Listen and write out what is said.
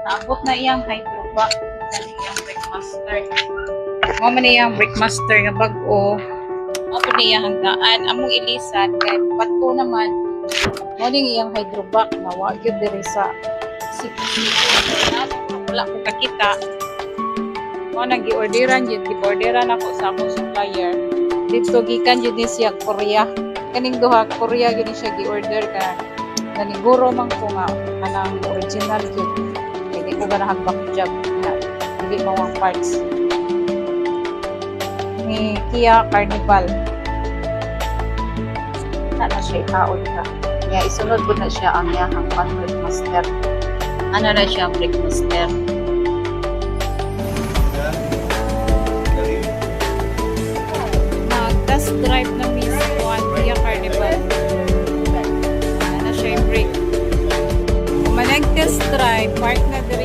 Naabot na iyang hydrovac. Dali iyang breakmaster. Mo man iyang breakmaster nga bag-o. Mo pa niya handaan. Among ilisan. Kaya pato naman. Mo ning iyang hydrovac. Na wagyo diri sa wala ko kakita. Mo nang gi-orderan yun. Gi-orderan ako sa akong supplier. Dito gikan yun ni siya Korea. Kaning duha Korea yun siya gi-order ka. Naniguro man ko nga kanang original yun. Hindi ko ganahag back-job na hindi mawang parts. Ni Kia Carnival. Na siya itaon ka. Kaya isunod ko na siya ang yahang breakmaster. Ano na siya ang breakmaster? Nag-test drive na Miss Juan Kia Carnival. Ano na siya yung brake. Kung nag-test drive, park na diri